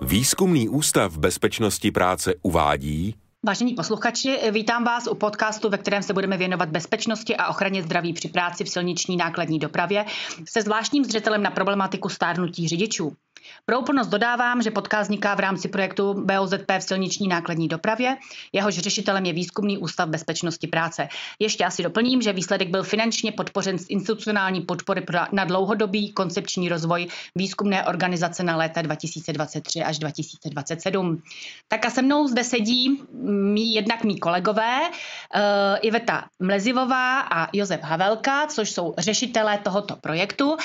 Výzkumný ústav bezpečnosti práce uvádí. Vážení posluchači, vítám vás u podcastu, ve kterém se budeme věnovat bezpečnosti a ochraně zdraví při práci v silniční nákladní dopravě se zvláštním zřetelem na problematiku stárnutí řidičů. Pro úplnost dodávám, že podcast vzniká v rámci projektu BOZP v silniční nákladní dopravě, jehož řešitelem je Výzkumný ústav bezpečnosti práce. Ještě asi doplním, že výsledek byl finančně podpořen z institucionální podpory na dlouhodobý koncepční rozvoj výzkumné organizace na léta 2023 až 2027. Tak a se mnou zde sedí jednak mí kolegové Iveta Mlezivová a Josef Havelka, což jsou řešitelé tohoto projektu.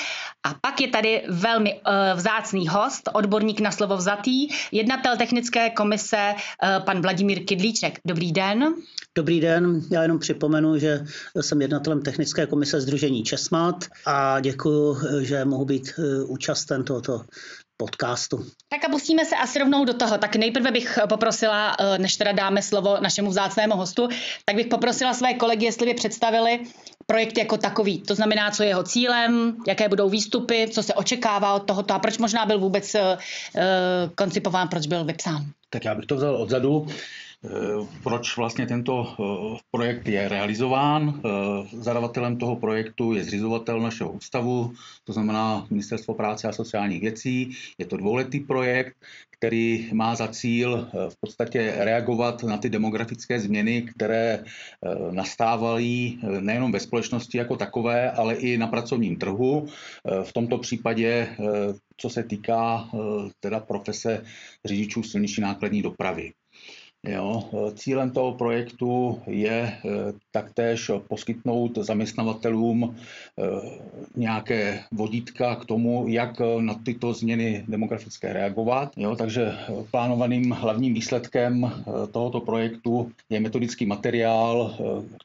A pak je tady velmi vzácný host, odborník na slovo vzatý, jednatel technické komise pan Vladimír Kydlíček. Dobrý den. Dobrý den, já jenom připomenu, že jsem jednatelem technické komise Sdružení Česmad a děkuji, že mohu být účasten tohoto podcastu. Tak a pustíme se asi rovnou do toho. Tak nejprve bych poprosila, než teda dáme slovo našemu vzácnému hostu, tak bych poprosila své kolegy, jestli by představili projekt jako takový. To znamená, co je jeho cílem, jaké budou výstupy, co se očekává od tohoto a proč možná byl vůbec koncipován, proč byl vypsán. Tak já bych to vzal odzadu. Proč vlastně tento projekt je realizován. Zadavatelem toho projektu je zřizovatel našeho ústavu, to znamená Ministerstvo práce a sociálních věcí. Je to dvouletý projekt, který má za cíl v podstatě reagovat na ty demografické změny, které nastávají nejenom ve společnosti jako takové, ale i na pracovním trhu. V tomto případě, co se týká teda profese řidičů silniční nákladní dopravy. Cílem toho projektu je taktéž poskytnout zaměstnavatelům nějaké vodítka k tomu, jak na tyto změny demografické reagovat. Takže plánovaným hlavním výsledkem tohoto projektu je metodický materiál,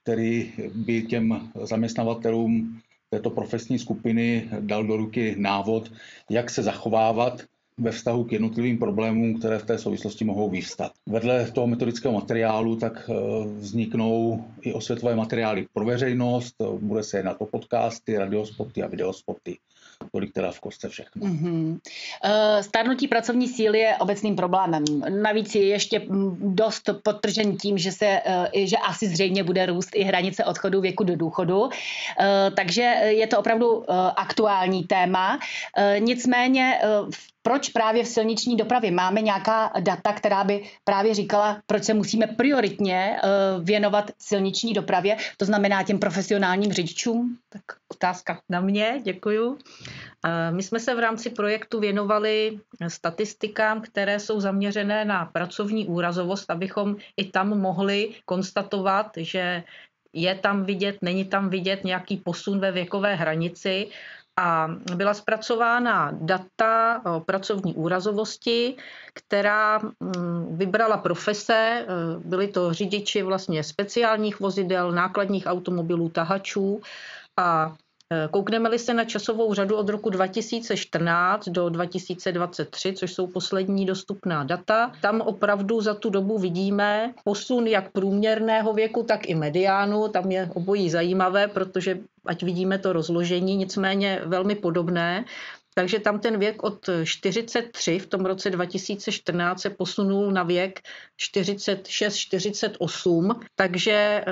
který by těm zaměstnavatelům této profesní skupiny dal do ruky návod, jak se zachovávat ve vztahu k jednotlivým problémům, které v té souvislosti mohou vyvstat. Vedle toho metodického materiálu tak vzniknou i osvětové materiály pro veřejnost, bude se jednat o podcasty, radiospoty a videospoty. Tolik teda v kostce všechno. Stárnutí pracovní síly je obecným problémem. Navíc je ještě dost podtržen tím, že asi zřejmě bude růst i hranice odchodu věku do důchodu. Takže je to opravdu aktuální téma. Nicméně proč právě v silniční dopravě? Máme nějaká data, která by právě říkala, proč se musíme prioritně věnovat silniční dopravě, to znamená těm profesionálním řidičům? Tak otázka na mě, děkuju. My jsme se v rámci projektu věnovali statistikám, které jsou zaměřené na pracovní úrazovost, abychom i tam mohli konstatovat, že je tam vidět, není tam vidět nějaký posun ve věkové hranici. A byla zpracována data o pracovní úrazovosti, která vybrala profese, byli to řidiči vlastně speciálních vozidel, nákladních automobilů, tahačů a koukneme-li se na časovou řadu od roku 2014 do 2023, což jsou poslední dostupná data, tam opravdu za tu dobu vidíme posun jak průměrného věku, tak i mediánu. Tam je obojí zajímavé, protože ať vidíme to rozložení, nicméně velmi podobné. Takže tam ten věk od 43 v tom roce 2014 se posunul na věk 46-48, takže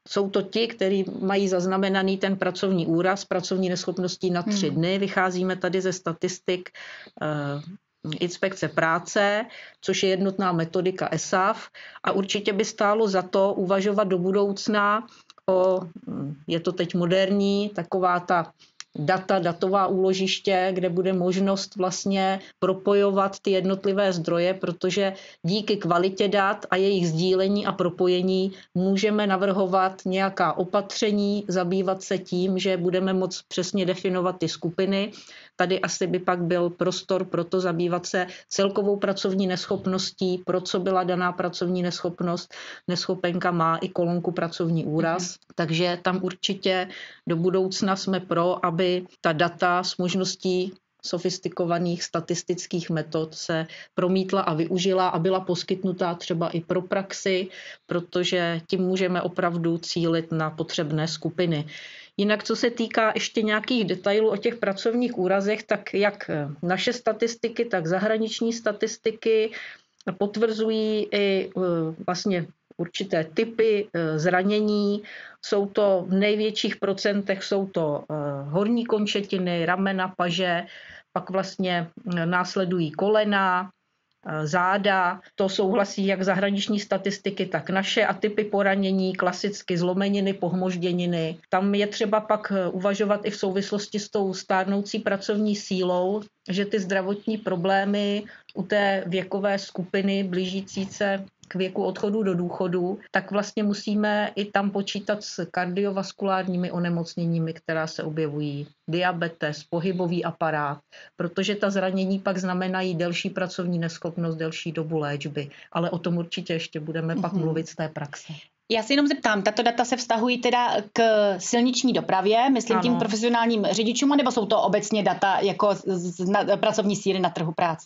jsou to ti, kteří mají zaznamenaný ten pracovní úraz, pracovní neschopností na 3 dny. Vycházíme tady ze statistik Inspekce práce, což je jednotná metodika ESAF a určitě by stálo za to uvažovat do budoucna je to teď moderní, taková ta datová úložiště, kde bude možnost vlastně propojovat ty jednotlivé zdroje, protože díky kvalitě dat a jejich sdílení a propojení můžeme navrhovat nějaká opatření, zabývat se tím, že budeme moct přesně definovat ty skupiny. Tady asi by pak byl prostor pro to zabývat se celkovou pracovní neschopností, pro co byla daná pracovní neschopnost. Neschopenka má i kolonku pracovní úraz, takže tam určitě do budoucna jsme pro, aby ta data s možností sofistikovaných statistických metod se promítla a využila a byla poskytnutá třeba i pro praxi, protože tím můžeme opravdu cílit na potřebné skupiny. Jinak, co se týká ještě nějakých detailů o těch pracovních úrazech, tak jak naše statistiky, tak zahraniční statistiky potvrzují i vlastně určité typy zranění. Jsou to v největších procentech jsou to horní končetiny, ramena, paže, pak vlastně následují kolena, záda. To souhlasí jak zahraniční statistiky, tak naše a typy poranění, klasicky zlomeniny, pohmožděniny. Tam je třeba pak uvažovat i v souvislosti s tou stárnoucí pracovní sílou, že ty zdravotní problémy u té věkové skupiny blížící se k věku odchodu do důchodu, tak vlastně musíme i tam počítat s kardiovaskulárními onemocněními, která se objevují. Diabetes, pohybový aparát, protože ta zranění pak znamenají delší pracovní neschopnost, delší dobu léčby. Ale o tom určitě ještě budeme pak mluvit z té praxe. Já se jenom zeptám, tato data se vztahují teda k silniční dopravě, myslím tím profesionálním řidičům, nebo jsou to obecně data jako pracovní síly na trhu práce?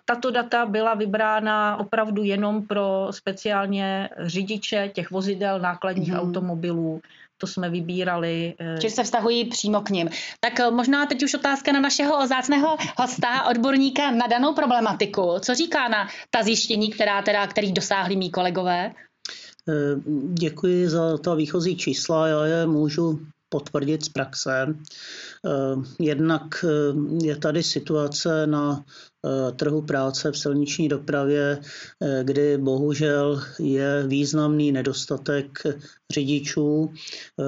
Tato data byla vybrána opravdu jenom pro speciálně řidiče těch vozidel, nákladních automobilů. To jsme vybírali. Že se vztahují přímo k nim. Tak možná teď už otázka na našeho vzácného hosta, odborníka na danou problematiku. Co říká na ta zjištění, kterých dosáhli mí kolegové? Děkuji za ta výchozí čísla, já je můžu potvrdit z praxe. Jednak je tady situace na trhu práce v silniční dopravě, kdy bohužel je významný nedostatek řidičů.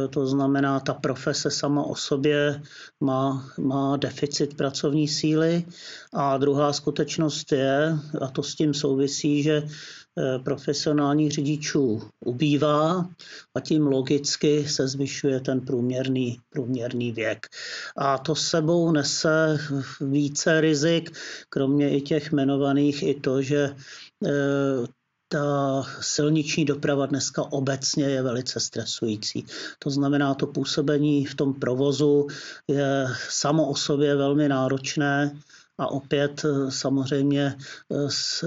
To znamená, ta profese sama o sobě má deficit pracovní síly. A druhá skutečnost je, a to s tím souvisí, že profesionálních řidičů ubývá a tím logicky se zvyšuje ten průměrný věk. A to s sebou nese více rizik, kromě i těch jmenovaných, i to, že ta silniční doprava dneska obecně je velice stresující. To znamená, to působení v tom provozu je samo o sobě velmi náročné. A opět samozřejmě s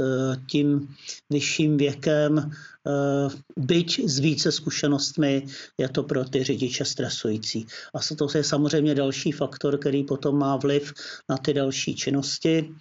tím vyšším věkem, byť s více zkušenostmi, je to pro ty řidiče stresující. A to je samozřejmě další faktor, který potom má vliv na ty další činnosti.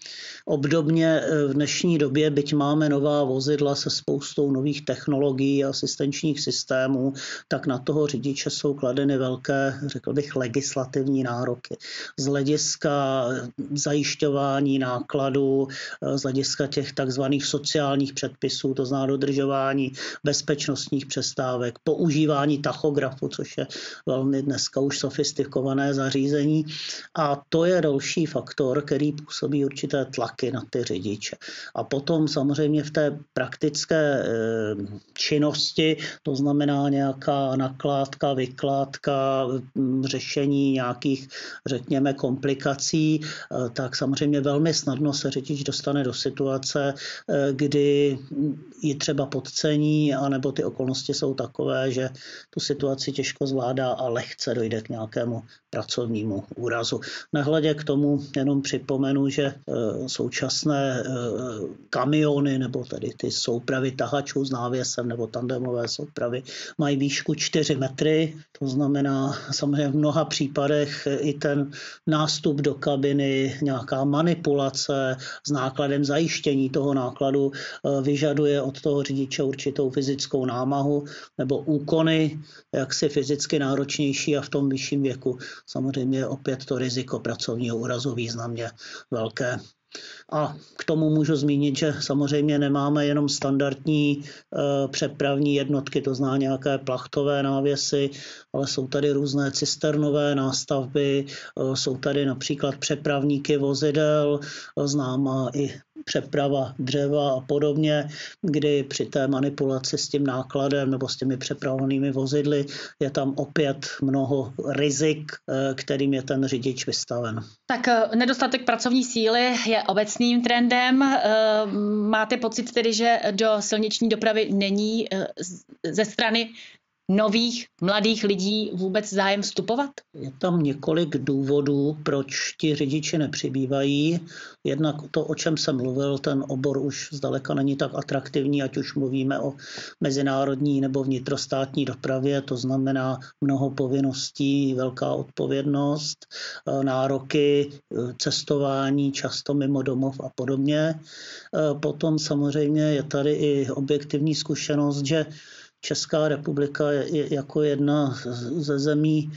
Obdobně v dnešní době, byť máme nová vozidla se spoustou nových technologií a asistenčních systémů, tak na toho řidiče jsou kladeny velké, řekl bych, legislativní nároky. Z hlediska zajišťování nákladů, z hlediska těch takzvaných sociálních předpisů, to znamená dodržování bezpečnostních přestávek, používání tachografu, což je velmi dneska už sofistikované zařízení. A to je další faktor, který působí určité tlaky na ty řidiče. A potom samozřejmě v té praktické činnosti, to znamená nějaká nakládka, vykládka, řešení nějakých, řekněme, komplikací, tak samozřejmě velmi snadno se řidič dostane do situace, kdy ji třeba podcení, anebo ty okolnosti jsou takové, že tu situaci těžko zvládá a lehce dojde k nějakému pracovnímu úrazu. Nehledě k tomu jenom připomenu, že současné kamiony nebo tedy ty soupravy tahačů s návěsem nebo tandemové soupravy mají výšku 4 metry. To znamená samozřejmě v mnoha případech i ten nástup do kabiny, nějaká manipulace s nákladem, zajištění toho nákladu vyžaduje od toho řidiče určitou fyzickou námahu nebo úkony, jaksi fyzicky náročnější, a v tom vyšším věku samozřejmě opět to riziko pracovního úrazu významně velké. A k tomu můžu zmínit, že samozřejmě nemáme jenom standardní přepravní jednotky, to znamená nějaké plachtové návěsy, ale jsou tady různé cisternové nástavby, jsou tady například přepravníky vozidel, známá i přeprava dřeva a podobně, kdy při té manipulaci s tím nákladem nebo s těmi přepravovanými vozidly je tam opět mnoho rizik, kterým je ten řidič vystaven. Tak nedostatek pracovní síly je obecným trendem. Máte pocit tedy, že do silniční dopravy není ze strany nových mladých lidí vůbec zájem vstupovat? Je tam několik důvodů, proč ti řidiči nepřibývají. Jednak to, o čem jsem mluvil, ten obor už zdaleka není tak atraktivní, ať už mluvíme o mezinárodní nebo vnitrostátní dopravě, to znamená mnoho povinností, velká odpovědnost, nároky, cestování, často mimo domov a podobně. Potom samozřejmě je tady i objektivní zkušenost, že Česká republika jako jedna ze zemí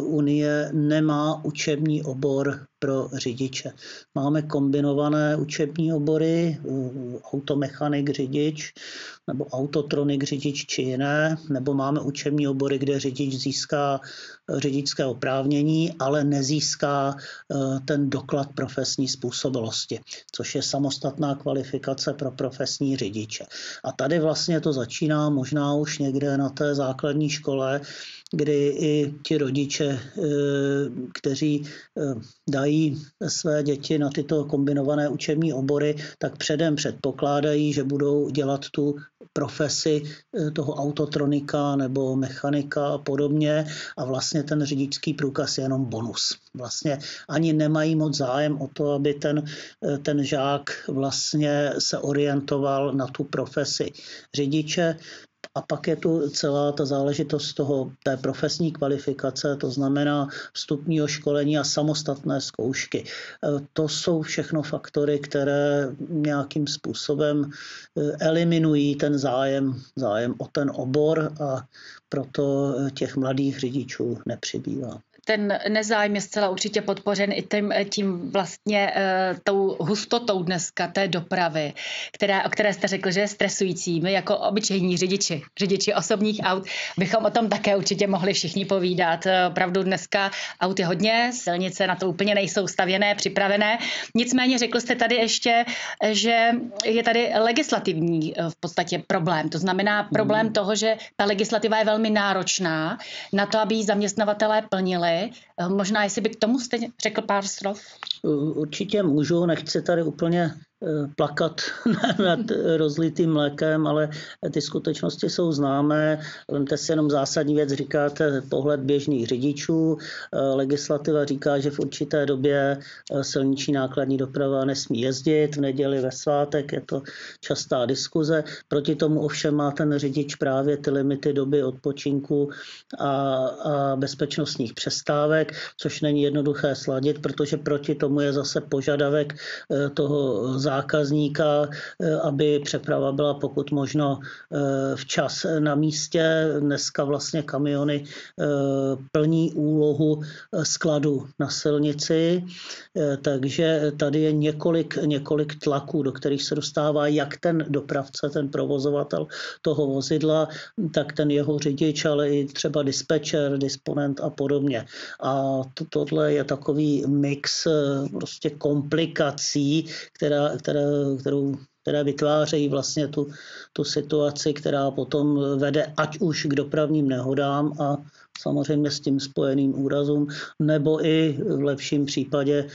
Unie nemá učební obor pro řidiče. Máme kombinované učební obory, automechanik řidič nebo autotronik řidič či jiné, nebo máme učební obory, kde řidič získá řidičské oprávnění, ale nezíská ten doklad profesní způsobilosti, což je samostatná kvalifikace pro profesní řidiče. A tady vlastně to začíná možná už někde na té základní škole, kdy i ti rodiče, kteří dají své děti na tyto kombinované učební obory, tak předem předpokládají, že budou dělat tu profesi toho autotronika nebo mechanika a podobně a vlastně ten řidičský průkaz je jenom bonus. Vlastně ani nemají moc zájem o to, aby ten žák vlastně se orientoval na tu profesi řidiče. A pak je tu celá ta záležitost té profesní kvalifikace, to znamená vstupního školení a samostatné zkoušky. To jsou všechno faktory, které nějakým způsobem eliminují ten zájem o ten obor a proto těch mladých řidičů nepřibývá. Ten nezájem je zcela určitě podpořen i tím vlastně tou hustotou dneska té dopravy, o které jste řekl, že je stresující. My jako obyčejní řidiči osobních aut, bychom o tom také určitě mohli všichni povídat. Opravdu dneska aut je hodně, silnice na to úplně nejsou stavěné, připravené. Nicméně řekl jste tady ještě, že je tady legislativní v podstatě problém. To znamená problém toho, že ta legislativa je velmi náročná na to, aby ji zaměstnavatelé plnili. Možná, jestli by k tomu jste řekl pár slov? Určitě můžu, nechci tady úplně plakat nad rozlitým mlékem, ale ty skutečnosti jsou známé. Vemte si jenom zásadní věc, říkáte pohled běžných řidičů. Legislativa říká, že v určité době silniční nákladní doprava nesmí jezdit, v neděli, ve svátek, je to častá diskuze. Proti tomu ovšem má ten řidič právě ty limity doby odpočinku a bezpečnostních přestávek, což není jednoduché sladit, protože proti tomu je zase požadavek toho zákazníka, aby přeprava byla pokud možno včas na místě. Dneska vlastně kamiony plní úlohu skladu na silnici, takže tady je několik tlaků, do kterých se dostává jak ten dopravce, ten provozovatel toho vozidla, tak ten jeho řidič, ale i třeba dispečer, disponent a podobně. A tohle je takový mix prostě komplikací, které vytvářejí vlastně tu situaci, která potom vede ať už k dopravním nehodám a samozřejmě s tím spojeným úrazům, nebo i v lepším případě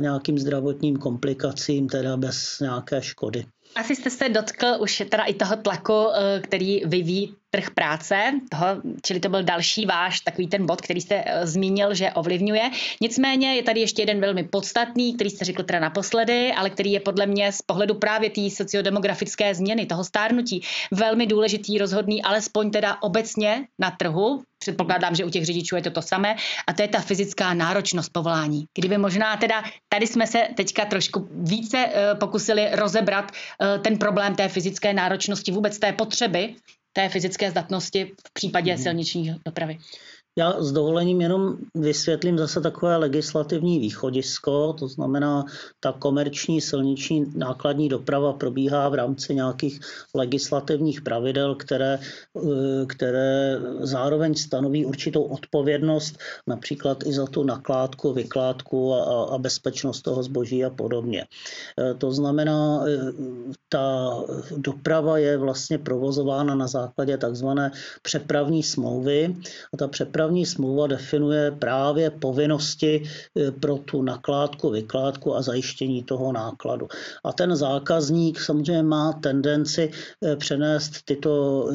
nějakým zdravotním komplikacím, teda bez nějaké škody. Asi jste se dotkl už teda i toho tlaku, který vyvíjí trh práce, čili to byl další váš takový ten bod, který jste zmínil, že ovlivňuje. Nicméně je tady ještě jeden velmi podstatný, který jste řekl teda naposledy, ale který je podle mě z pohledu právě té sociodemografické změny, toho stárnutí, velmi důležitý, rozhodný, alespoň teda obecně na trhu. Předpokládám, že u těch řidičů je to samé, a to je ta fyzická náročnost povolání. Kdyby možná teda, tady jsme se teďka trošku více pokusili rozebrat ten problém té fyzické náročnosti, vůbec té potřeby, té fyzické zdatnosti v případě silniční dopravy. Já s dovolením jenom vysvětlím zase takové legislativní východisko, to znamená, ta komerční silniční nákladní doprava probíhá v rámci nějakých legislativních pravidel, které zároveň stanoví určitou odpovědnost, například i za tu nakládku, vykládku a bezpečnost toho zboží a podobně. To znamená, ta doprava je vlastně provozována na základě takzvané přepravní smlouvy a ta přepravní dopravní smlouva definuje právě povinnosti pro tu nakládku, vykládku a zajištění toho nákladu. A ten zákazník samozřejmě má tendenci přenést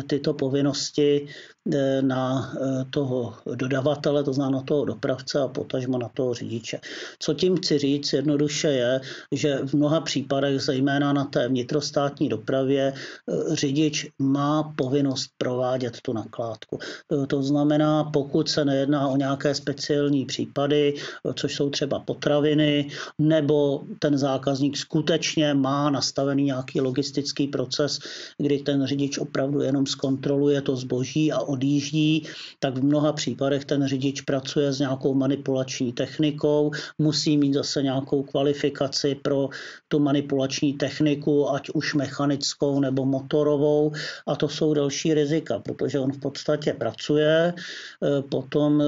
tyto povinnosti na toho dodavatele, to znamená na toho dopravce a potažmo na toho řidiče. Co tím chci říct jednoduše je, že v mnoha případech, zejména na té vnitrostátní dopravě, řidič má povinnost provádět tu nakládku. To znamená, pokud se nejedná o nějaké speciální případy, což jsou třeba potraviny, nebo ten zákazník skutečně má nastavený nějaký logistický proces, kdy ten řidič opravdu jenom zkontroluje to zboží a odjíždí, tak v mnoha případech ten řidič pracuje s nějakou manipulační technikou, musí mít zase nějakou kvalifikaci pro tu manipulační techniku, ať už mechanickou nebo motorovou, a to jsou další rizika, protože on v podstatě pracuje, potom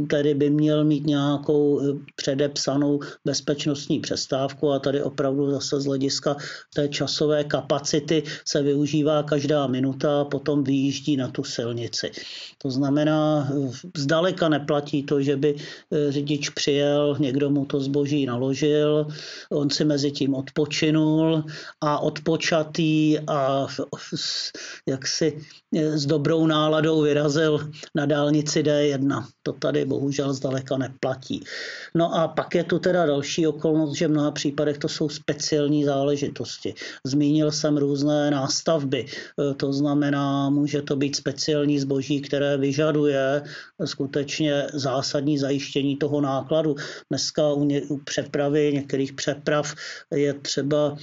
tedy by měl mít nějakou předepsanou bezpečnostní přestávku a tady opravdu zase z hlediska té časové kapacity se využívá každá minuta a potom vyjíždí na tu silnici. To znamená, zdaleka neplatí to, že by řidič přijel, někdo mu to zboží naložil, on si mezi tím odpočinul a odpočatý a jaksi s dobrou náladou vyrazil na dálnici D1. To tady bohužel zdaleka neplatí. No a pak je tu teda další okolnost, že v mnoha případech to jsou speciální záležitosti. Zmínil jsem různé nástavby, to znamená, může to být speciální zboží, které vyžaduje skutečně zásadní zajištění toho nákladu. Dneska u přepravy, některých přeprav je třeba,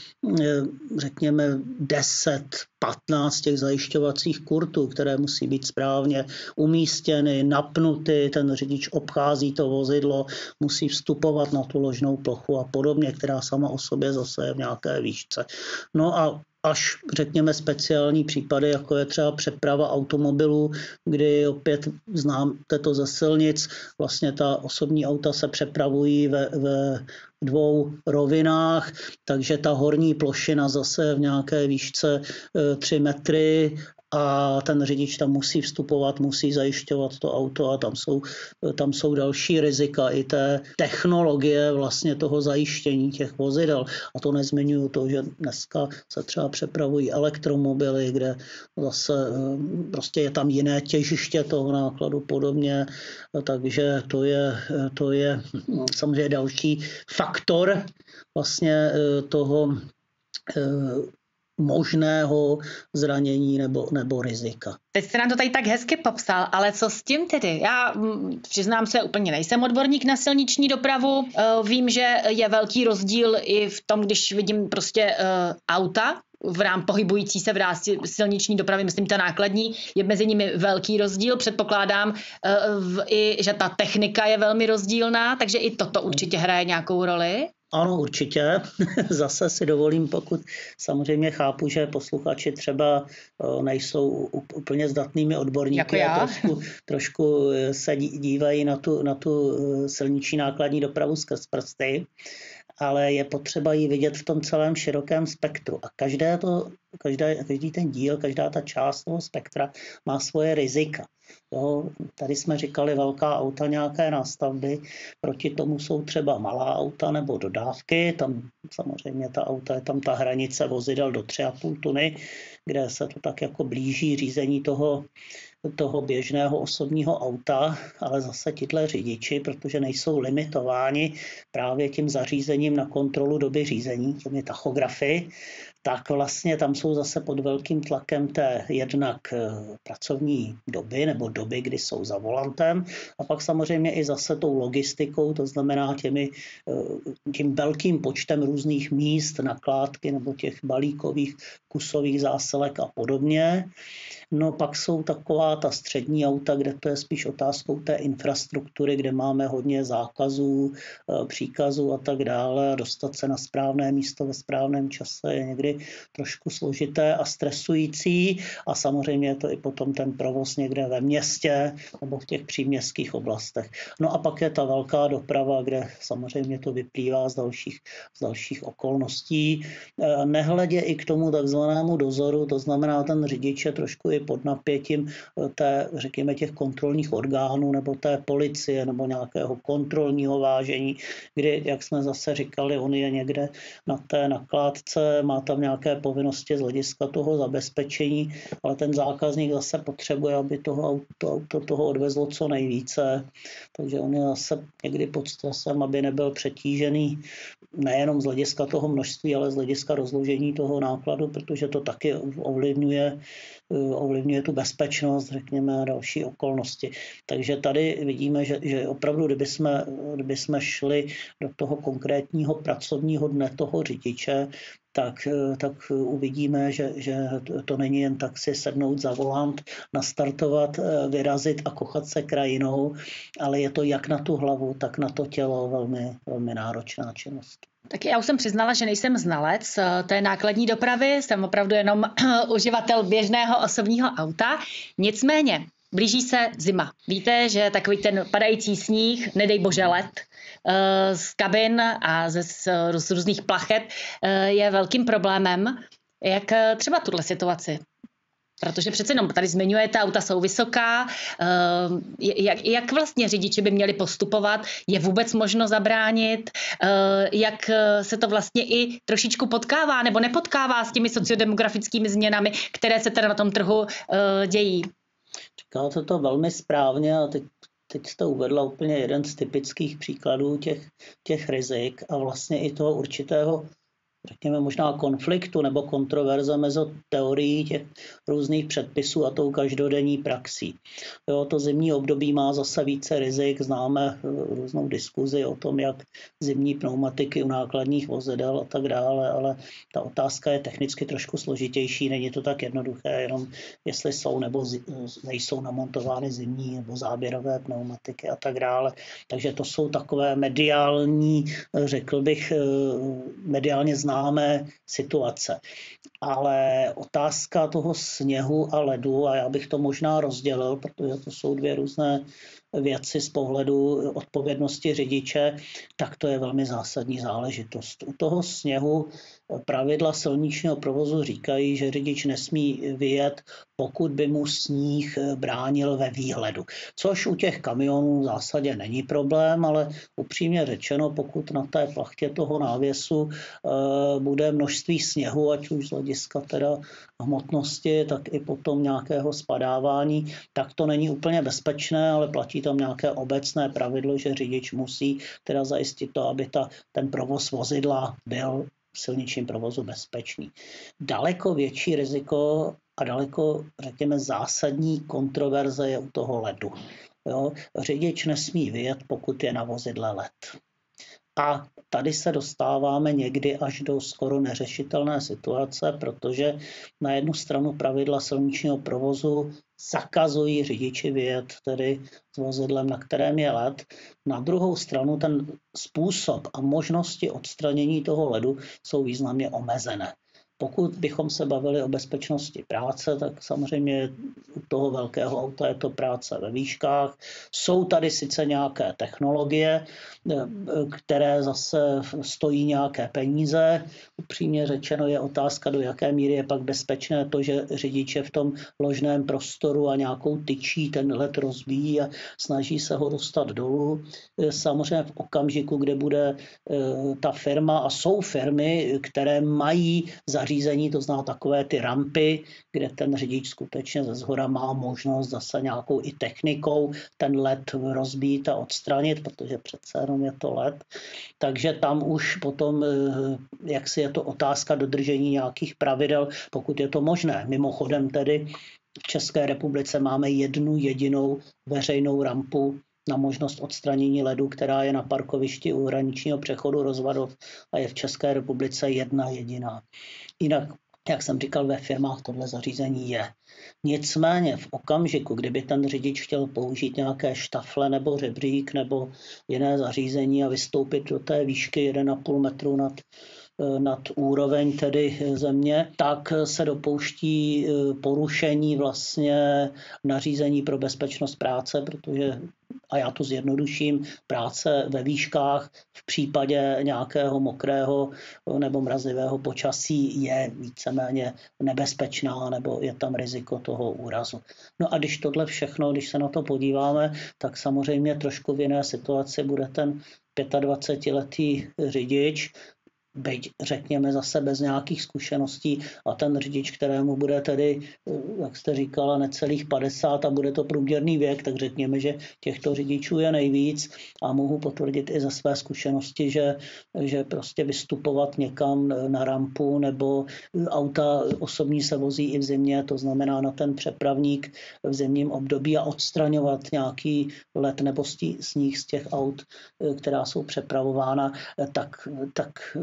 řekněme, 10-15 těch zajišťovacích kurtů, které musí být správně umístěny, napnuty, ten řidič obchází to vozidlo, musí vstupovat na tu ložnou plochu a podobně, která sama o sobě zase je v nějaké výšce. No a až řekněme speciální případy, jako je třeba přeprava automobilů, kdy opět znáte to ze silnic, vlastně ta osobní auta se přepravují ve dvou rovinách, takže ta horní plošina zase v nějaké výšce 3 metry a ten řidič tam musí vstupovat, musí zajišťovat to auto a tam jsou další rizika i té technologie vlastně toho zajištění těch vozidel. A to nezmiňuju to, že dneska se třeba přepravují elektromobily, kde zase prostě je tam jiné těžiště toho nákladu podobně, takže to je samozřejmě další faktor vlastně toho možného zranění nebo rizika. Teď jste nám to tady tak hezky popsal, ale co s tím tedy? Já přiznám se, úplně nejsem odborník na silniční dopravu. Vím, že je velký rozdíl i v tom, když vidím prostě auta v rám pohybující se v rámci silniční dopravy, myslím ta nákladní, je mezi nimi velký rozdíl. Předpokládám i, že ta technika je velmi rozdílná, takže i toto určitě hraje nějakou roli. Ano, určitě. Zase si dovolím, pokud samozřejmě chápu, že posluchači třeba nejsou úplně zdatnými odborníky jako já. Trošku se dívají na tu silniční nákladní dopravu skrz prsty, ale je potřeba ji vidět v tom celém širokém spektru. A každý ten díl, každá ta část toho spektra má svoje rizika. Jo, tady jsme říkali velká auta, nějaké nástavby, proti tomu jsou třeba malá auta nebo dodávky, tam samozřejmě ta auta je tam ta hranice vozidel do 3,5 tuny, kde se to tak jako blíží řízení toho běžného osobního auta, ale zase tihle řidiči, protože nejsou limitováni právě tím zařízením na kontrolu doby řízení, těmi tachografy, tak vlastně tam jsou zase pod velkým tlakem té jednak pracovní doby nebo doby, kdy jsou za volantem a pak samozřejmě i zase tou logistikou, to znamená tím velkým počtem různých míst, nakládky nebo těch balíkových kusových zásilek a podobně. No pak jsou taková ta střední auta, kde to je spíš otázkou té infrastruktury, kde máme hodně zákazů, příkazů a tak dále a dostat se na správné místo ve správném čase je někdy trošku složité a stresující a samozřejmě je to i potom ten provoz někde ve městě nebo v těch příměstských oblastech. No a pak je ta velká doprava, kde samozřejmě to vyplývá z dalších okolností. Nehledě i k tomu takzvanému dozoru, to znamená ten řidič je trošku i pod napětím řekněme, těch kontrolních orgánů nebo té policie nebo nějakého kontrolního vážení, kdy, jak jsme zase říkali, on je někde na té nakládce, má tam nějaké povinnosti z hlediska toho zabezpečení, ale ten zákazník zase potřebuje, aby toho odvezlo co nejvíce. Takže on je zase někdy pod stresem, aby nebyl přetížený nejenom z hlediska toho množství, ale z hlediska rozložení toho nákladu, protože to taky ovlivňuje tu bezpečnost, řekněme, a další okolnosti. Takže tady vidíme, že opravdu, kdyby jsme šli do toho konkrétního pracovního dne toho řidiče, tak uvidíme, že to není jen tak si sednout za volant, nastartovat, vyrazit a kochat se krajinou, ale je to jak na tu hlavu, tak na to tělo velmi, velmi náročná činnost. Tak já už jsem přiznala, že nejsem znalec té nákladní dopravy, jsem opravdu jenom uživatel běžného osobního auta. Nicméně blíží se zima. Víte, že takový ten padající sníh, nedej bože led, z kabin a z různých plachet je velkým problémem. Jak třeba tuhle situaci? Protože přece jenom tady zmiňujete, auta jsou vysoká. Jak vlastně řidiči by měli postupovat? Je vůbec možno zabránit? Jak se to vlastně i trošičku potkává nebo nepotkává s těmi sociodemografickými změnami, které se teda na tom trhu dějí? Říkáte to velmi správně a teď jste uvedla úplně jeden z typických příkladů těch rizik a vlastně i toho určitého, řekněme, možná konfliktu nebo kontroverze mezi teorií těch různých předpisů a tou každodenní praxí. Jo, to zimní období má zase více rizik, známe různou diskuzi o tom, jak zimní pneumatiky u nákladních vozidel a tak dále, ale ta otázka je technicky trošku složitější, není to tak jednoduché, jenom jestli jsou nebo nejsou namontovány zimní nebo záběrové pneumatiky a tak dále. Takže to jsou takové mediální, řekl bych, mediálně známé situace. Ale otázka toho sněhu a ledu, a já bych to možná rozdělil, protože to jsou dvě různé věci z pohledu odpovědnosti řidiče, tak to je velmi zásadní záležitost. U toho sněhu pravidla silničního provozu říkají, že řidič nesmí vyjet, pokud by mu sníh bránil ve výhledu. Což u těch kamionů v zásadě není problém, ale upřímně řečeno, pokud na té plachtě toho návěsu bude množství sněhu, ať už z hlediska teda hmotnosti, tak i potom nějakého spadávání, tak to není úplně bezpečné, ale platí tam nějaké obecné pravidlo, že řidič musí teda zajistit to, aby ten provoz vozidla byl v silničním provozu bezpečný. Daleko větší riziko a daleko, řekněme, zásadní kontroverze je u toho ledu. Jo? Řidič nesmí vyjet, pokud je na vozidle led. A tady se dostáváme někdy až do skoro neřešitelné situace, protože na jednu stranu pravidla silničního provozu zakazují řidiči vyjet tedy s vozidlem, na kterém je led. Na druhou stranu ten způsob a možnosti odstranění toho ledu jsou významně omezené. Pokud bychom se bavili o bezpečnosti práce, tak samozřejmě u toho velkého auta je to práce ve výškách. Jsou tady sice nějaké technologie, které zase stojí nějaké peníze. Upřímně řečeno je otázka, do jaké míry je pak bezpečné to, že řidič je v tom ložném prostoru a nějakou tyčí ten led rozbíjí a snaží se ho dostat dolů. Samozřejmě v okamžiku, kde bude ta firma, a jsou firmy, které mají zařízení, to znamená takové ty rampy, kde ten řidič skutečně ze shora má možnost zase nějakou i technikou ten led rozbít a odstranit, protože přece jenom je to led. Takže tam už potom, jak si je to otázka dodržení nějakých pravidel, pokud je to možné. Mimochodem tedy v České republice máme jednu jedinou veřejnou rampu na možnost odstranění ledu, která je na parkovišti u hraničního přechodu Rozvadov a je v České republice jedna jediná. Jinak, jak jsem říkal, ve firmách tohle zařízení je. Nicméně v okamžiku, kdyby ten řidič chtěl použít nějaké štafle nebo řebřík nebo jiné zařízení a vystoupit do té výšky 1,5 metru nad nad úroveň tedy země, tak se dopouští porušení vlastně nařízení pro bezpečnost práce, protože, a já to zjednoduším, práce ve výškách v případě nějakého mokrého nebo mrazivého počasí je víceméně nebezpečná nebo je tam riziko toho úrazu. No a když tohle všechno, když se na to podíváme, tak samozřejmě trošku v jiné situaci bude ten 25letý řidič, byť řekněme zase bez nějakých zkušeností, a ten řidič, kterému bude tedy, jak jste říkala, necelých 50 a bude to průměrný věk, tak řekněme, že těchto řidičů je nejvíc a mohu potvrdit i ze své zkušenosti, že prostě vystupovat někam na rampu nebo auta osobní se vozí i v zimě, to znamená na ten přepravník v zimním období a odstraňovat nějaký led nebo sníh z těch aut, která jsou přepravována, tak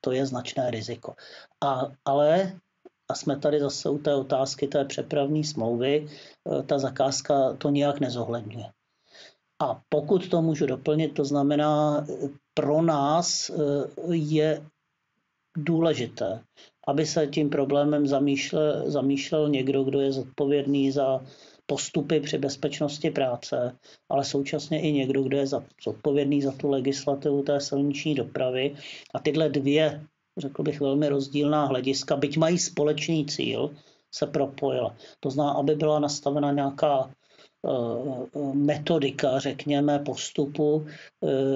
to je značné riziko. Ale jsme tady zase u té otázky té přepravní smlouvy, ta zakázka to nijak nezohledňuje. A pokud to můžu doplnit, to znamená, pro nás je důležité, aby se tím problémem zamýšlel někdo, kdo je zodpovědný za postupy při bezpečnosti práce, ale současně i někdo, kdo je zodpovědný za tu legislativu té silniční dopravy. A tyhle dvě, řekl bych, velmi rozdílná hlediska, byť mají společný cíl, se propojila. To znamená, aby byla nastavena nějaká metodika, řekněme, postupu,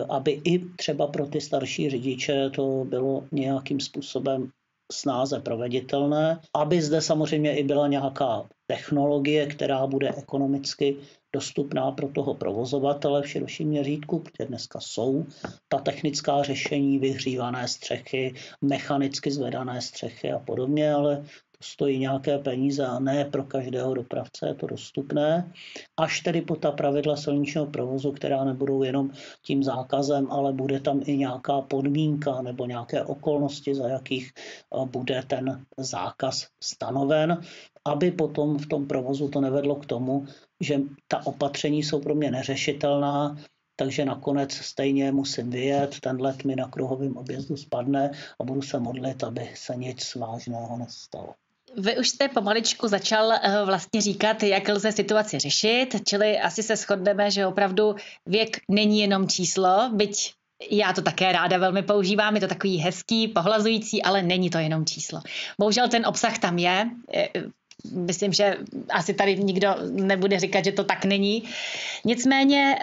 aby i třeba pro ty starší řidiče to bylo nějakým způsobem snáze proveditelné, aby zde samozřejmě i byla nějaká technologie, která bude ekonomicky dostupná pro toho provozovatele v širším měřítku, protože dneska jsou ta technická řešení, vyhřívané střechy, mechanicky zvedané střechy a podobně, ale to stojí nějaké peníze a ne pro každého dopravce je to dostupné. Až tedy po ta pravidla silničního provozu, která nebudou jenom tím zákazem, ale bude tam i nějaká podmínka nebo nějaké okolnosti, za jakých bude ten zákaz stanoven, aby potom v tom provozu to nevedlo k tomu, že ta opatření jsou pro mě neřešitelná, takže nakonec stejně musím vyjet, ten let mi na kruhovém objezdu spadne a budu se modlit, aby se nic vážného nestalo. Vy už jste pomaličku začal vlastně říkat, jak lze situaci řešit, čili asi se shodneme, že opravdu věk není jenom číslo, byť já to také ráda velmi používám, je to takový hezký, pohlazující, ale není to jenom číslo. Bohužel ten obsah tam je. Myslím, že asi tady nikdo nebude říkat, že to tak není. Nicméně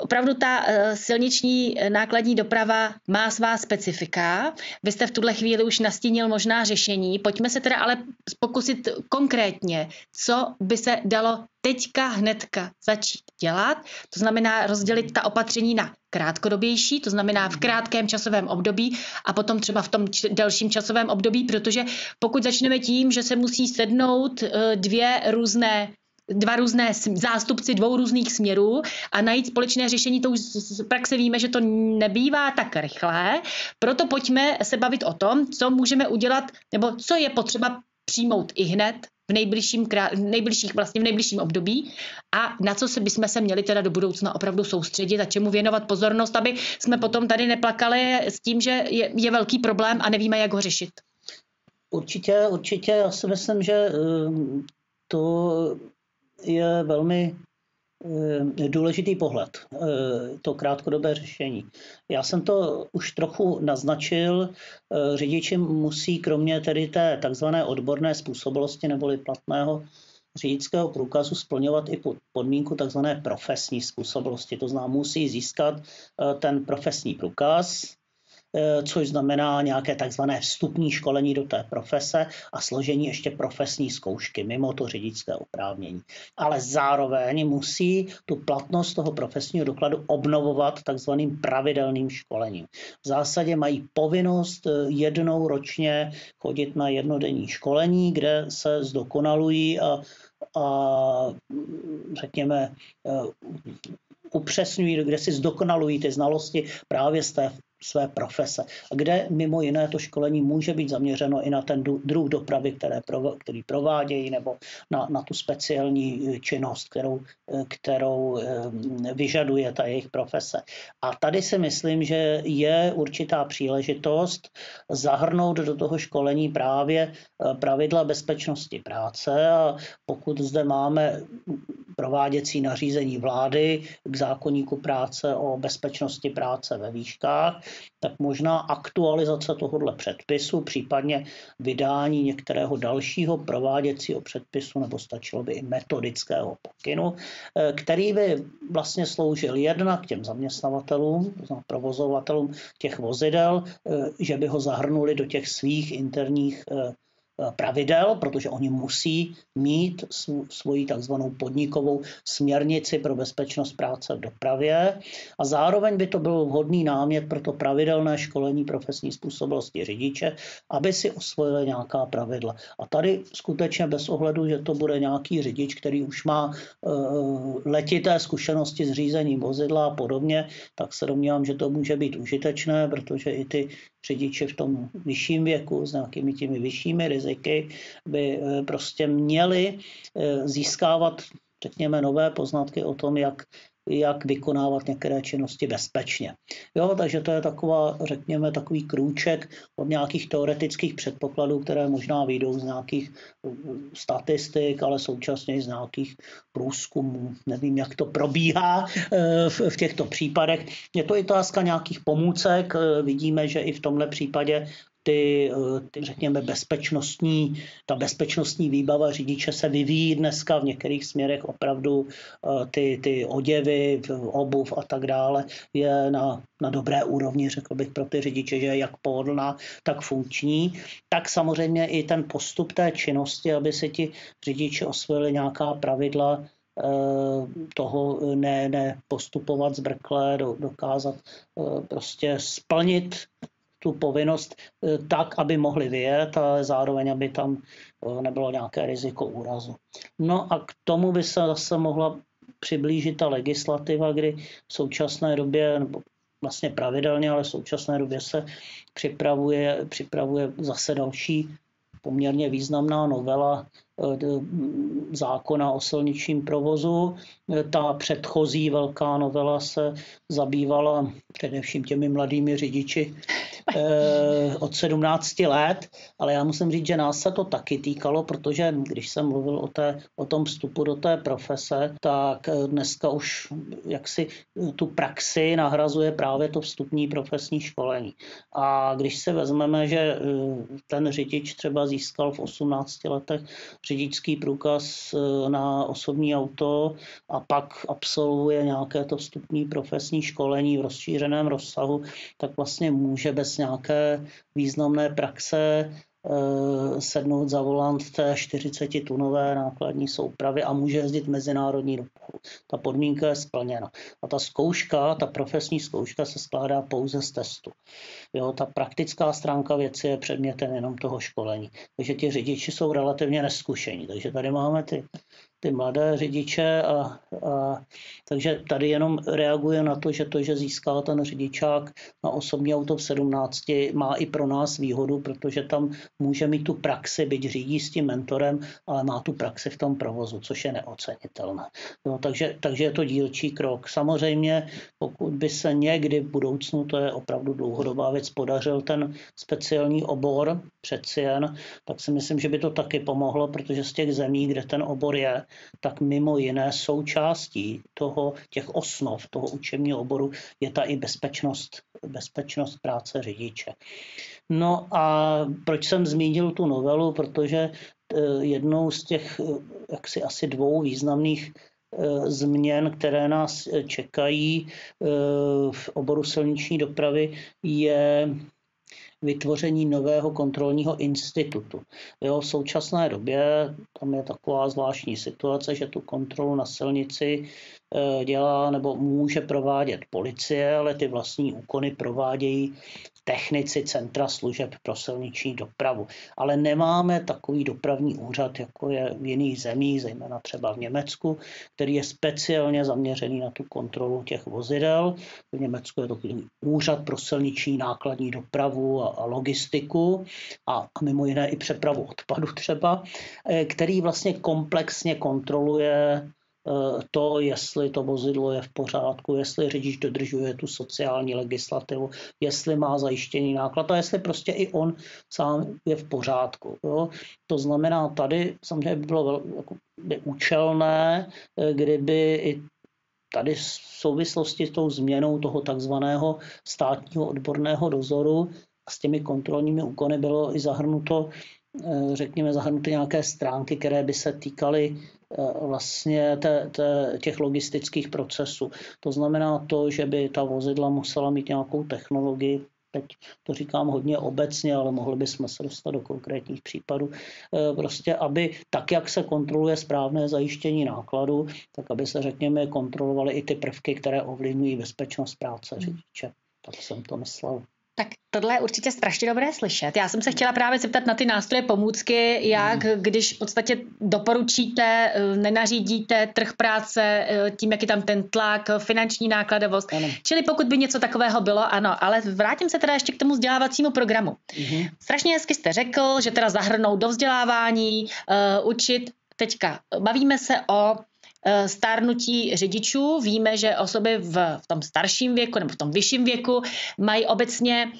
opravdu ta silniční nákladní doprava má svá specifika. Vy jste v tuhle chvíli už nastínil možná řešení. Pojďme se teda ale pokusit konkrétně, co by se dalo teďka hnedka začít dělat. To znamená rozdělit ta opatření na krátkodobější, to znamená v krátkém časovém období a potom třeba v tom delším časovém období, protože pokud začneme tím, že se musí sednout dva různé zástupci dvou různých směrů a najít společné řešení, to už z praxe víme, že to nebývá tak rychlé. Proto pojďme se bavit o tom, co můžeme udělat, nebo co je potřeba přijmout i hned v nejbližším období a na co bychom se měli teda do budoucna opravdu soustředit a čemu věnovat pozornost, aby jsme potom tady neplakali s tím, že je velký problém a nevíme, jak ho řešit. Určitě, já si myslím, že to je velmi důležitý pohled, to krátkodobé řešení. Já jsem to už trochu naznačil, řidiči musí kromě tedy té takzvané odborné způsobilosti neboli platného řidičského průkazu splňovat i podmínku takzvané profesní způsobilosti. To znamená, musí získat ten profesní průkaz, což znamená nějaké takzvané vstupní školení do té profese a složení ještě profesní zkoušky mimo to řidičské oprávnění. Ale zároveň musí tu platnost toho profesního dokladu obnovovat takzvaným pravidelným školením. V zásadě mají povinnost jednou ročně chodit na jednodenní školení, kde se zdokonalují a upřesňují, kde si zdokonalují ty znalosti právě z té své profese. A kde mimo jiné to školení může být zaměřeno i na ten druh dopravy, který provádějí, nebo na tu speciální činnost, kterou vyžaduje ta jejich profese. A tady si myslím, že je určitá příležitost zahrnout do toho školení právě pravidla bezpečnosti práce. A pokud zde máme prováděcí nařízení vlády k zákoníku práce o bezpečnosti práce ve výškách, tak možná aktualizace tohoto předpisu, případně vydání některého dalšího prováděcího předpisu, nebo stačilo by i metodického pokynu, který by vlastně sloužil jednak těm zaměstnavatelům, provozovatelům těch vozidel, že by ho zahrnuli do těch svých interních pravidel, protože oni musí mít svoji takzvanou podnikovou směrnici pro bezpečnost práce v dopravě a zároveň by to byl vhodný námět pro to pravidelné školení profesní způsobilosti řidiče, aby si osvojili nějaká pravidla. A tady skutečně bez ohledu, že to bude nějaký řidič, který už má letité zkušenosti s řízením vozidla a podobně, tak se domnívám, že to může být užitečné, protože i ty řidiči v tom vyšším věku s nějakými těmi vyššími riziky by prostě měli získávat, řekněme, nové poznatky o tom, jak vykonávat některé činnosti bezpečně. Jo, takže to je řekněme, takový krůček od nějakých teoretických předpokladů, které možná vyjdou z nějakých statistik, ale současně i z nějakých průzkumů. Nevím, jak to probíhá v těchto případech. Je to otázka nějakých pomůcek. Vidíme, že i v tomhle případě řekněme, ta bezpečnostní výbava řidiče se vyvíjí dneska v některých směrech opravdu ty oděvy, obuv a tak dále je na dobré úrovni, řekl bych, pro ty řidiče, že je jak pohodlná, tak funkční. Tak samozřejmě i ten postup té činnosti, aby si ti řidiči osvojili nějaká pravidla toho ne postupovat zbrkle, dokázat prostě splnit tu povinnost tak, aby mohli vyjet, ale zároveň, aby tam nebylo nějaké riziko úrazu. No a k tomu by se zase mohla přiblížit ta legislativa, kdy v současné době, nebo vlastně pravidelně, ale v současné době se připravuje zase další poměrně významná novela zákona o silničním provozu. Ta předchozí velká novela se zabývala především těmi mladými řidiči od 17 let, ale já musím říct, že nás se to taky týkalo, protože když jsem mluvil o tom vstupu do té profese, tak dneska už jaksi tu praxi nahrazuje právě to vstupní profesní školení. A když se vezmeme, že ten řidič třeba získal v 18 letech řidičský průkaz na osobní auto a pak absolvuje nějaké to vstupní profesní školení v rozšířeném rozsahu, tak vlastně může bez nějaké významné praxe sednout za volant té 40-tunové nákladní soupravy a může jezdit mezinárodní dopravu. Ta podmínka je splněna. A ta profesní zkouška se skládá pouze z testu. Jo, ta praktická stránka věci je předmětem jenom toho školení. Takže ti řidiči jsou relativně neskušení. Takže tady máme ty mladé řidiče takže tady jenom reaguje na to, že získal ten řidičák na osobní auto v 17, má i pro nás výhodu, protože tam může mít tu praxi, byť řídí s tím mentorem, ale má tu praxi v tom provozu, což je neocenitelné. No, takže je to dílčí krok. Samozřejmě, pokud by se někdy v budoucnu, to je opravdu dlouhodobá věc, podařil ten speciální obor přeci jen, tak si myslím, že by to taky pomohlo, protože z těch zemí, kde ten obor je, tak mimo jiné součástí těch osnov toho učebního oboru je ta i bezpečnost práce řidiče. No a proč jsem zmínil tu novelu? Protože jednou z těch asi dvou významných změn, které nás čekají v oboru silniční dopravy, je vytvoření nového kontrolního institutu. Jo, v současné době tam je taková zvláštní situace, že tu kontrolu na silnici dělá nebo může provádět policie, ale ty vlastní úkony provádějí technici Centra služeb pro silniční dopravu. Ale nemáme takový dopravní úřad, jako je v jiných zemích, zejména třeba v Německu, který je speciálně zaměřený na tu kontrolu těch vozidel. V Německu je to úřad pro silniční nákladní dopravu a logistiku a mimo jiné i přepravu odpadu třeba, který vlastně komplexně kontroluje to, jestli to vozidlo je v pořádku, jestli řidič dodržuje tu sociální legislativu, jestli má zajištěný náklad a jestli prostě i on sám je v pořádku. Jo. To znamená, tady samozřejmě by bylo účelné, kdyby i tady v souvislosti s tou změnou toho takzvaného státního odborného dozoru a s těmi kontrolními úkony bylo i zahrnuto, řekněme, zahrnuty nějaké stránky, které by se týkaly vlastně těch logistických procesů. To znamená to, že by ta vozidla musela mít nějakou technologii, teď to říkám hodně obecně, ale mohli bychom se dostat do konkrétních případů, prostě aby tak, jak se kontroluje správné zajištění nákladu, tak aby se, řekněme, kontrolovaly i ty prvky, které ovlivňují bezpečnost práce řidiče. Tak jsem to myslel. Tak tohle je určitě strašně dobré slyšet. Já jsem se chtěla právě zeptat na ty nástroje pomůcky, jak když v podstatě doporučíte, nenařídíte trh práce tím, jak je tam ten tlak, finanční nákladovost. Ano. Čili pokud by něco takového bylo, ano, ale vrátím se teda ještě k tomu vzdělávacímu programu. Strašně hezky jste řekl, že teda zahrnou do vzdělávání, učit. Teďka bavíme se o stárnutí řidičů. Víme, že osoby v tom starším věku nebo v tom vyšším věku mají obecně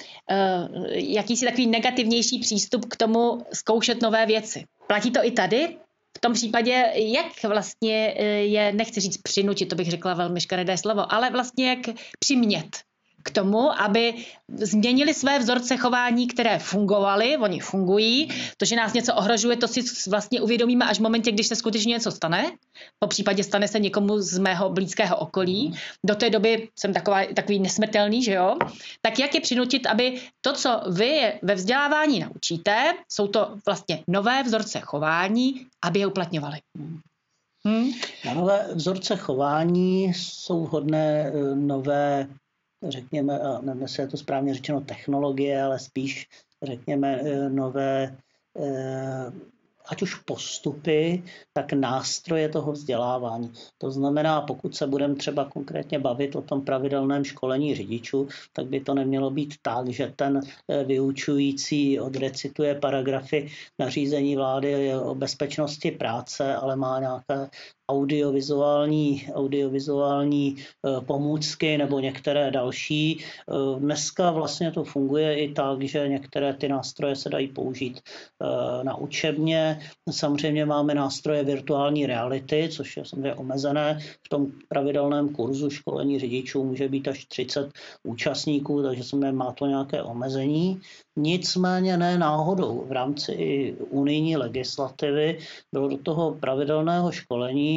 jakýsi takový negativnější přístup k tomu zkoušet nové věci. Platí to i tady? V tom případě, jak vlastně je, nechci říct přinutit, to bych řekla velmi škaredé slovo, ale vlastně jak přimět k tomu, aby změnili své vzorce chování, které fungovaly, oni fungují. To, že nás něco ohrožuje, to si vlastně uvědomíme až v momentě, když se skutečně něco stane. Po případě stane se někomu z mého blízkého okolí. Do té doby jsem takový nesmrtelný, že jo? Tak jak je přinutit, aby to, co vy ve vzdělávání naučíte, jsou to vlastně nové vzorce chování, aby je uplatňovali. Na nové vzorce chování jsou vhodné nové, řekněme, nevím, jestli je to správně řečeno technologie, ale spíš, řekněme, nové, ať už postupy, tak nástroje toho vzdělávání. To znamená, pokud se budeme třeba konkrétně bavit o tom pravidelném školení řidičů, tak by to nemělo být tak, že ten vyučující odrecituje paragrafy nařízení vlády o bezpečnosti práce, ale má nějaké audiovizuální pomůcky nebo některé další. Dneska vlastně to funguje i tak, že některé ty nástroje se dají použít na učebně. Samozřejmě máme nástroje virtuální reality, což je samozřejmě omezené. V tom pravidelném kurzu školení řidičů může být až 30 účastníků, takže samozřejmě má to nějaké omezení. Nicméně ne náhodou. V rámci i unijní legislativy bylo do toho pravidelného školení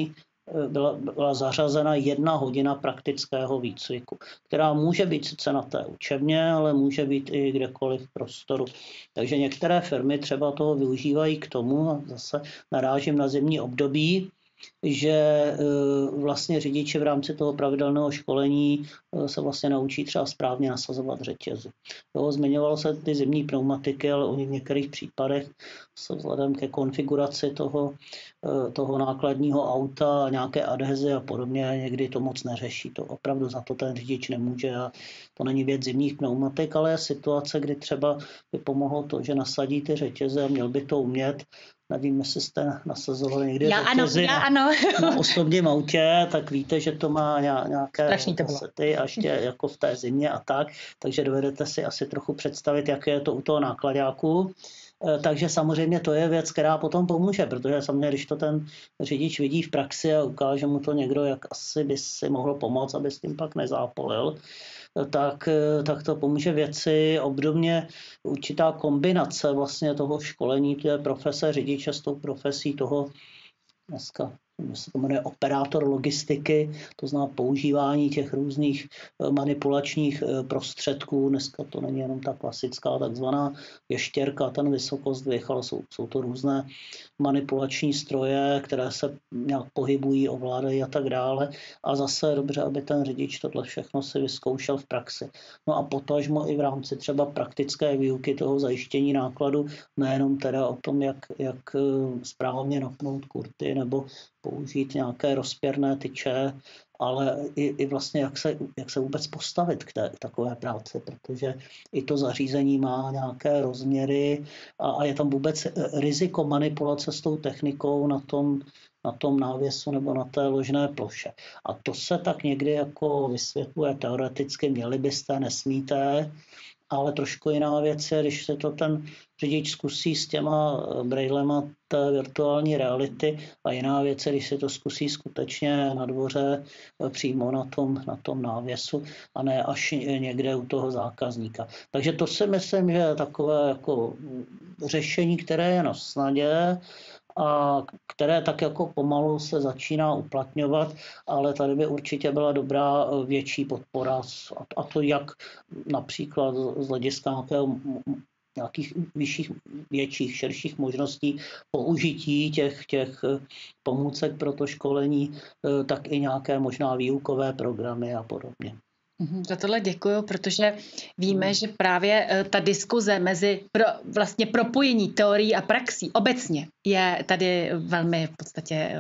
byla zařazena 1 hodina praktického výcviku, která může být sice na té učebně, ale může být i kdekoliv v prostoru. Takže některé firmy třeba toho využívají k tomu, a zase narážím na zimní období, že vlastně řidiči v rámci toho pravidelného školení se vlastně naučí třeba správně nasazovat řetězy. Zmiňovalo se ty zimní pneumatiky, ale v některých případech se vzhledem ke konfiguraci toho nákladního auta a nějaké adhezy a podobně někdy to moc neřeší. To opravdu za to ten řidič nemůže a to není věc zimních pneumatik, ale je situace, kdy třeba by pomohlo to, že nasadí ty řetězy a měl by to umět. Nevím, jestli jste nasazovali někdy řetězy na osobním autě, tak víte, že to má nějaké sety a ještě jako v té zimě a tak, takže dovedete si asi trochu představit, jaké je to u toho nákladáku. Takže samozřejmě to je věc, která potom pomůže, protože samozřejmě, když to ten řidič vidí v praxi a ukáže mu to někdo, jak asi by si mohl pomoct, aby s tím pak nezápolil, tak to pomůže věci. Obdobně určitá kombinace vlastně toho školení té profese řidiče s tou profesí toho dneska se to jmenuje operátor logistiky, to znamená používání těch různých manipulačních prostředků. Dneska to není jenom ta klasická takzvaná ještěrka, ten vysokozdvih, ale jsou to různé manipulační stroje, které se nějak pohybují, ovládají a tak dále. A zase je dobře, aby ten řidič tohle všechno si vyzkoušel v praxi. No a potažmo i v rámci třeba praktické výuky toho zajištění nákladu, nejenom teda o tom, jak správně napnout kurty nebo použít nějaké rozpěrné tyče, ale i vlastně jak se vůbec postavit k takové práci, protože i to zařízení má nějaké rozměry a je tam vůbec riziko manipulace s tou technikou na tom návěsu nebo na té ložné ploše. A to se tak někdy jako vysvětluje teoreticky, měli byste, nesmíte, ale trošku jiná věc je, když se to ten řidič zkusí s těma brejlema té virtuální reality a jiná věc je, když se to zkusí skutečně na dvoře přímo na tom návěsu a ne až někde u toho zákazníka. Takže to si myslím, že je takové jako řešení, které je na snadě a které tak jako pomalu se začíná uplatňovat, ale tady by určitě byla dobrá větší podpora a to jak například z hlediska nějakých vyšších, větších, širších možností použití těch pomůcek pro to školení, tak i nějaké možná výukové programy a podobně. Za tohle děkuju, protože víme, že právě ta diskuze mezi vlastně propojení teorií a praxí obecně je tady velmi v podstatě